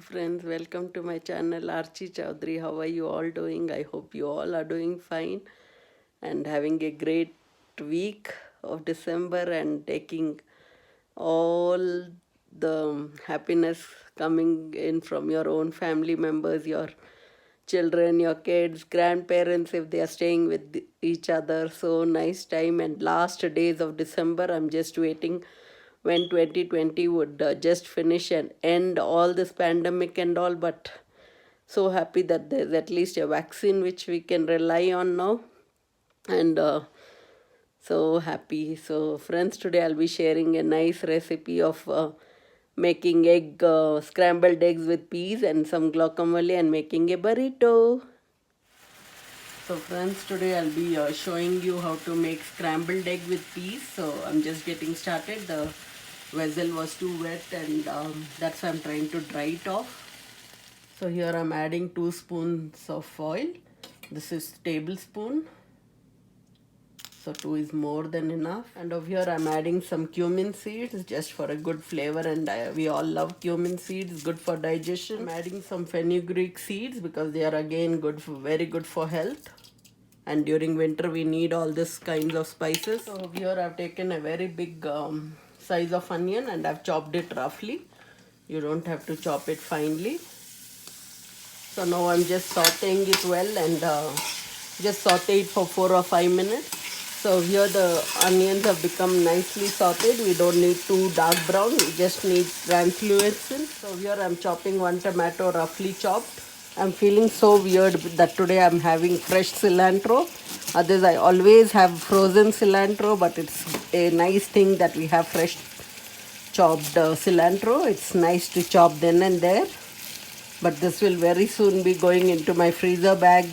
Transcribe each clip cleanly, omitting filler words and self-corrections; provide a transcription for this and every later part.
friends, welcome to my channel Archie Chaudhary. How are you all doing? I hope you all are doing fine and having a great week of December and taking all the happiness coming in from your own family members, your children, your kids, grandparents, if they are staying with each other. So nice time and last days of December. I'm just waiting when 2020 would just finish and end all this pandemic and all. But so happy that there's at least a vaccine which we can rely on now. And so happy. So, friends, today I'll be sharing a nice recipe of making scrambled eggs with peas and some guacamole and making a burrito. So, friends, today I'll be showing you how to make scrambled egg with peas. So, I'm just getting started. The vessel was too wet, and that's why I'm trying to dry it off. So, here I'm adding 2 spoons of oil. This is tablespoon. So 2 is more than enough. And over here I'm adding some cumin seeds just for a good flavor, and we all love cumin seeds, good for digestion. I'm adding some fenugreek seeds because they are again very good for health. And during winter we need all this kinds of spices. So over here I've taken a very big size of onion and I've chopped it roughly. You don't have to chop it finely. So now I'm just sauteing it well and just saute it for 4 or 5 minutes. So here the onions have become nicely sauteed. We don't need too dark brown. We just need translucent. So here I'm chopping 1 tomato roughly chopped. I'm feeling so weird that today I'm having fresh cilantro. Others I always have frozen cilantro, but it's a nice thing that we have fresh chopped cilantro. It's nice to chop then and there. But this will very soon be going into my freezer bag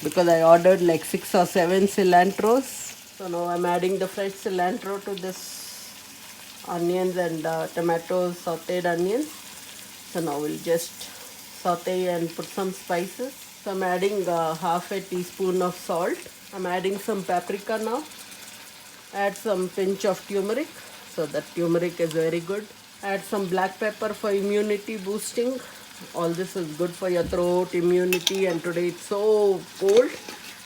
because I ordered like 6 or 7 cilantros. So now I'm adding the fresh cilantro to this onions and tomatoes, sauteed onions. So now we'll just saute and put some spices. So I'm adding half a teaspoon of salt. I'm adding some paprika now. Add some pinch of turmeric. So that turmeric is very good. Add some black pepper for immunity boosting. All this is good for your throat, immunity, and today it's so cold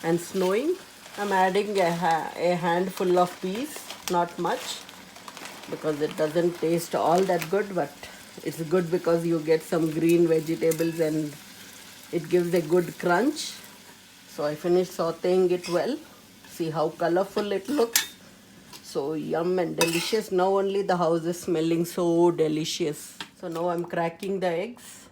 and snowing. I'm adding a handful of peas, not much because it doesn't taste all that good, but it's good because you get some green vegetables and it gives a good crunch. So I finished sauteing it well. See how colorful it looks. So yum and delicious. Now only the house is smelling so delicious. So now I'm cracking the eggs.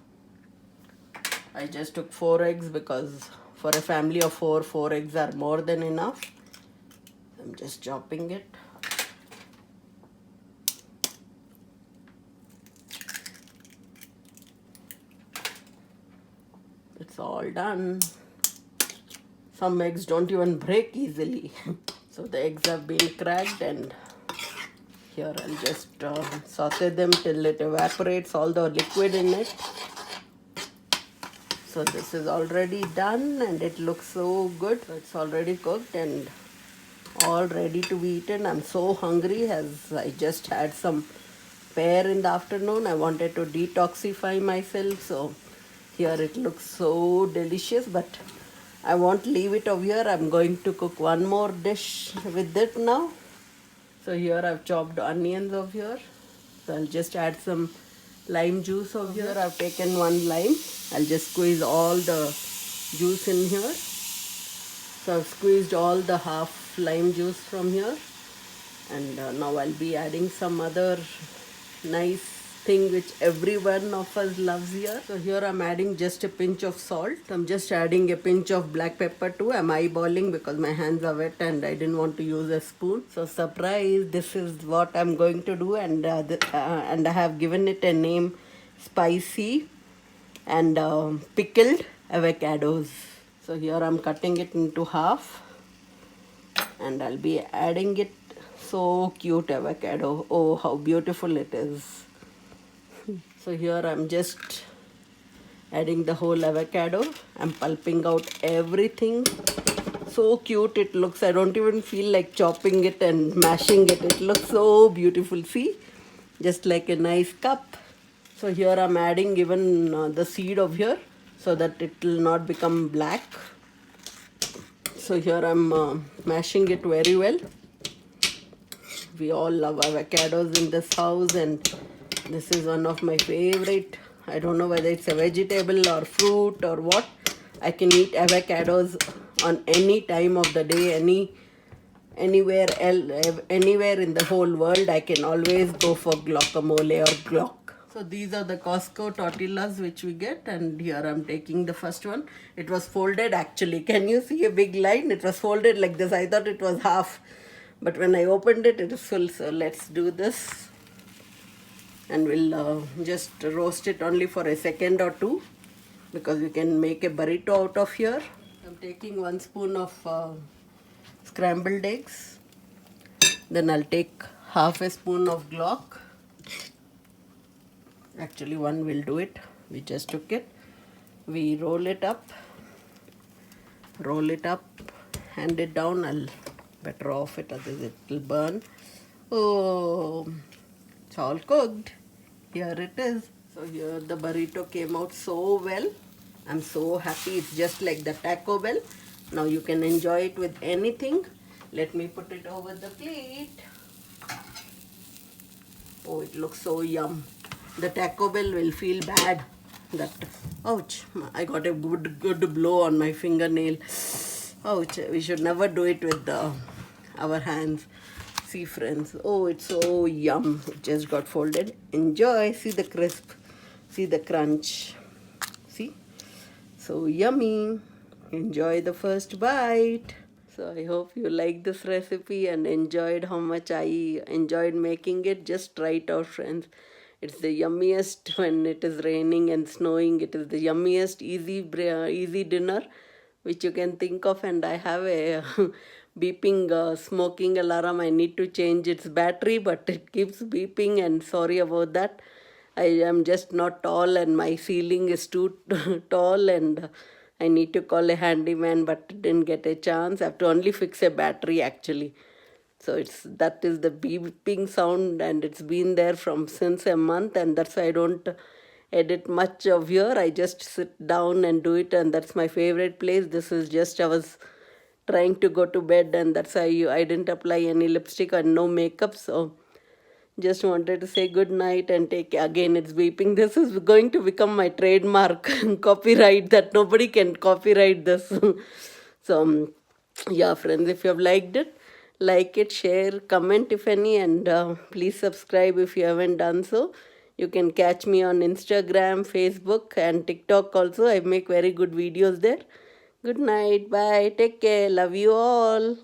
I just took 4 eggs because for a family of 4 eggs are more than enough. I'm just chopping it. It's all done. Some eggs don't even break easily. So the eggs have been cracked, and here I'll just saute them till it evaporates all the liquid in it. So this is already done and it looks so good. It's already cooked and all ready to be eaten. I'm so hungry as I just had some pear in the afternoon. I wanted to detoxify myself. So here it looks so delicious, but I won't leave it over here. I'm going to cook one more dish with it now. So here I've chopped onions over here. So I'll just add some lime juice over here. I've taken 1 lime. I'll just squeeze all the juice in here. So I've squeezed all the half lime juice from here. And now I'll be adding some other nice thing which everyone of us loves here. So here I'm adding just a pinch of salt. I'm just adding a pinch of black pepper too. I'm eyeballing because my hands are wet and I didn't want to use a spoon. So surprise, this is what I'm going to do, and I have given it a name, spicy and pickled avocados. So here I'm cutting it into half and I'll be adding it. So cute avocado. Oh, how beautiful it is. So here I'm just adding the whole avocado. I'm pulping out everything. So cute it looks. I don't even feel like chopping it and mashing it. It looks so beautiful. See? Just like a nice cup. So here I'm adding even the seed of here so that it will not become black. So here I'm mashing it very well. We all love avocados in this house, and this is one of my favorite. I don't know whether it's a vegetable or fruit or what. I can eat avocados on any time of the day, anywhere in the whole world. I can always go for guacamole or guac. So these are the Costco tortillas which we get, and here I'm taking the first one. It was folded actually. Can you see a big line? It was folded like this. I thought it was half, but when I opened it, it is full. So let's do this, and we'll just roast it only for a second or two, because we can make a burrito out of here. I'm taking 1 spoon of scrambled eggs. Then I'll take half a spoon of guac. Actually, one will do it. We just took it. We roll it up, hand it down. I'll better off it, otherwise it will burn. Oh, it's all cooked. Here it is. So here the burrito came out so well. I'm so happy. It's just like the Taco Bell. Now you can enjoy it with anything. Let me put it over the plate. Oh, it looks so yum. The Taco Bell will feel bad that, ouch, I got a good blow on my fingernail. Ouch, we should never do it with our hands. See friends, oh, it's so yum. It just got folded. Enjoy. See the crisp, see the crunch, see, so yummy. Enjoy the first bite. So I hope you liked this recipe and enjoyed how much I enjoyed making it. Just try it out, friends. It's the yummiest when it is raining and snowing. It is the yummiest easy dinner which you can think of. And I have a beeping smoking alarm. I need to change its battery, but it keeps beeping, and sorry about that. I am just not tall, and my ceiling is too tall, and I need to call a handyman, but didn't get a chance. I have to only fix a battery actually. So that is the beeping sound, and it's been there from since a month, and that's why I don't edit much of here. I just sit down and do it, and that's my favorite place. This is just, I was trying to go to bed, and that's why I didn't apply any lipstick and no makeup. So just wanted to say good night and take care. Again, it's beeping. This is going to become my trademark copyright, that nobody can copyright this. So yeah, friends, if you have liked it, like it, share, comment if any, and please subscribe if you haven't done so. You can catch me on Instagram, Facebook, and TikTok also. I make very good videos there. Good night. Bye. Take care. Love you all.